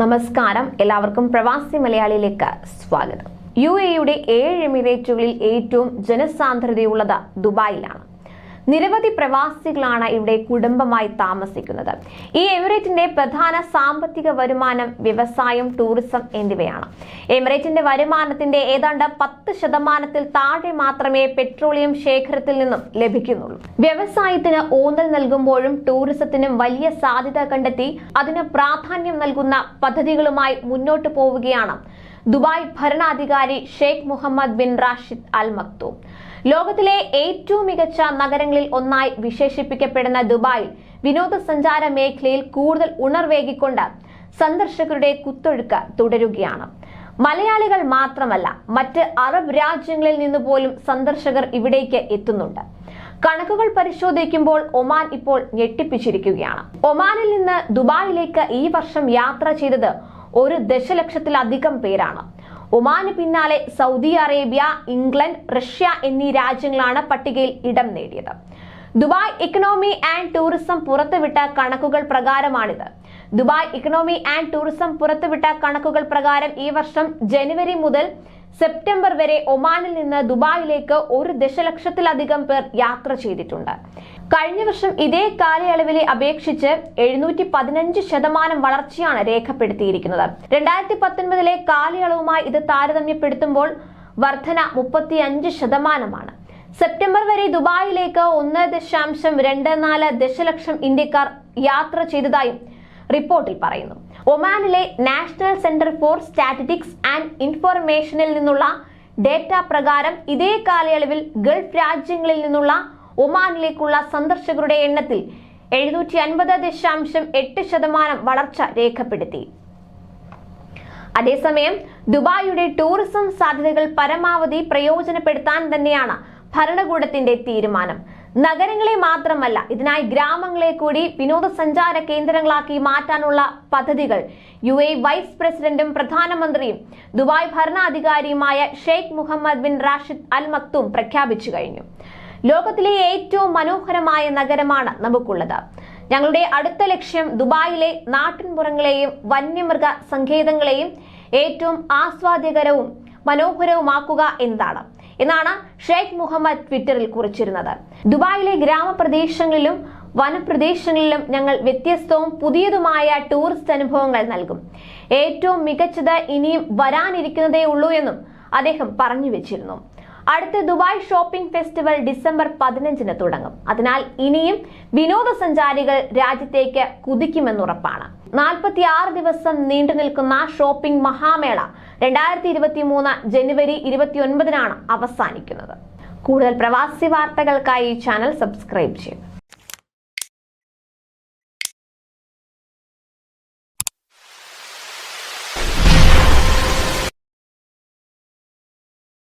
നമസ്കാരം, എല്ലാവർക്കും പ്രവാസി മലയാളിയിലേക്ക് സ്വാഗതം. UAE-യുടെ 7 എമിറേറ്റുകളിൽ ഏറ്റവും ജനസാന്ദ്രതയുള്ളത് ദുബായിലാണ്. നിരവധി പ്രവാസികളാണ് ഇവിടെ കുടുംബമായി താമസിക്കുന്നത്. ഈ എമിറേറ്റിന്റെ പ്രധാന സാമ്പത്തിക വരുമാനം വ്യവസായം, ടൂറിസം എന്നിവയാണ്. എമിറേറ്റിന്റെ വരുമാനത്തിന്റെ ഏതാണ്ട് 10% താഴെ മാത്രമേ പെട്രോളിയം ശേഖരത്തിൽ നിന്നും ലഭിക്കുന്നുള്ളൂ. വ്യവസായത്തിന് ഊന്നൽ നൽകുമ്പോഴും ടൂറിസത്തിനും വലിയ സാധ്യത കണ്ടെത്തി അതിന് പ്രാധാന്യം നൽകുന്ന പദ്ധതികളുമായി മുന്നോട്ടു പോവുകയാണ് ദുബായ് ഭരണാധികാരി Sheikh Mohammed bin Rashid Al Maktoum. ലോകത്തിലെ ഏറ്റവും മികച്ച നഗരങ്ങളിൽ ഒന്നായി വിശേഷിപ്പിക്കപ്പെടുന്ന ദുബായിൽ വിനോദസഞ്ചാര മേഖലയിൽ കൂടുതൽ ഉണർവേകിക്കൊണ്ട് സന്ദർശകരുടെ കുത്തൊഴുക്ക് തുടരുകയാണ്. മലയാളികൾ മാത്രമല്ല, മറ്റ് അറബ് രാജ്യങ്ങളിൽ നിന്ന് പോലും സന്ദർശകർ ഇവിടേക്ക് എത്തുന്നുണ്ട്. കണക്കുകൾ പരിശോധിക്കുമ്പോൾ ഒമാൻ ഇപ്പോൾ ഞെട്ടിപ്പിച്ചിരിക്കുകയാണ്. ഒമാനിൽ നിന്ന് ദുബായിലേക്ക് ഈ വർഷം യാത്ര ചെയ്തത് 1 ദശലക്ഷത്തിലധികം പേരാണ്. ഒമാന് പിന്നാലെ സൗദി അറേബ്യ, ഇംഗ്ലണ്ട്, റഷ്യ എന്നീ രാജ്യങ്ങളാണ് പട്ടികയിൽ ഇടം നേടിയത്. ദുബായ് ഇക്കണോമി ആൻഡ് ടൂറിസം പുറത്തുവിട്ട കണക്കുകൾ പ്രകാരമാണിത്. ദുബായ് ഇക്കണോമി ആൻഡ് ടൂറിസം പുറത്തുവിട്ട കണക്കുകൾ പ്രകാരം ഈ വർഷം ജനുവരി മുതൽ സെപ്റ്റംബർ വരെ ഒമാനിൽ നിന്ന് ദുബായിലേക്ക് 1 ദശലക്ഷത്തിലധികം പേർ യാത്ര ചെയ്തിട്ടുണ്ട്. കഴിഞ്ഞ വർഷം ഇതേ കാലയളവിലെ അപേക്ഷിച്ച് 715% വളർച്ചയാണ് രേഖപ്പെടുത്തിയിരിക്കുന്നത്. 2019 കാലയളവുമായി ഇത് താരതമ്യപ്പെടുത്തുമ്പോൾ വർധന 35%. സെപ്റ്റംബർ വരെ ദുബായിലേക്ക് 1.24 ദശലക്ഷം ഇന്ത്യക്കാർ യാത്ര ചെയ്തതായും റിപ്പോർട്ടിൽ പറയുന്നു. ഒമാനിലെ national centre for statistics and ഇൻഫർമേഷനിൽ നിന്നുള്ള ഡേറ്റ പ്രകാരം ഇതേ കാലയളവിൽ ഗൾഫ് രാജ്യങ്ങളിൽ നിന്നുള്ള ഒമാനിലേക്കുള്ള സന്ദർശകരുടെ എണ്ണത്തിൽ 750.8% വളർച്ച രേഖപ്പെടുത്തി. അതേസമയം ദുബായിയുടെ ടൂറിസം സാധ്യതകൾ പരമാവധി പ്രയോജനപ്പെടുത്താൻ തന്നെയാണ് ഭരണകൂടത്തിന്റെ തീരുമാനം. നഗരങ്ങളെ മാത്രമല്ല, ഇതിനായി ഗ്രാമങ്ങളെ കൂടി വിനോദസഞ്ചാര കേന്ദ്രങ്ങളാക്കി മാറ്റാനുള്ള പദ്ധതികൾ UAE വൈസ് പ്രസിഡന്റും പ്രധാനമന്ത്രിയും ദുബായ് ഭരണാധികാരിയുമായ Sheikh Mohammed bin Rashid Al Maktoum പ്രഖ്യാപിച്ചു കഴിഞ്ഞു. ലോകത്തിലെ ഏറ്റവും മനോഹരമായ നഗരമാണ് നമുക്കുള്ളത്. ഞങ്ങളുടെ അടുത്ത ലക്ഷ്യം ദുബായിലെ നാട്ടിൻപുറങ്ങളെയും വന്യമൃഗ സങ്കേതങ്ങളെയും ഏറ്റവും ആസ്വാദ്യകരവും മനോഹരവുമാക്കുക എന്നാണ് ഷെയ്ഖ് മുഹമ്മദ് ട്വിറ്ററിൽ കുറിച്ചിരുന്നത്. ദുബായിലെ ഗ്രാമപ്രദേശങ്ങളിലും വനപ്രദേശങ്ങളിലും ഞങ്ങൾ വ്യത്യസ്തവും പുതിയതുമായ ടൂറിസ്റ്റ് അനുഭവങ്ങൾ നൽകും. ഏറ്റവും മികച്ചത് ഇനിയും വരാനിരിക്കുന്നതേ ഉള്ളൂ എന്നും അദ്ദേഹം പറഞ്ഞു വെച്ചിരുന്നു. അടുത്ത ദുബായ് ഷോപ്പിംഗ് ഫെസ്റ്റിവൽ ഡിസംബർ 15 തുടങ്ങും. അതിനാൽ ഇനിയും വിനോദസഞ്ചാരികൾ രാജ്യത്തേക്ക് കുതിക്കുമെന്നുറപ്പാണ്. 46 ദിവസം നീണ്ടു നിൽക്കുന്ന ഷോപ്പിംഗ് മഹാമേള 2023 ജനുവരി 29 അവസാനിക്കുന്നത്. കൂടുതൽ പ്രവാസി വാർത്തകൾക്കായി ഈ ചാനൽ സബ്സ്ക്രൈബ് ചെയ്യും.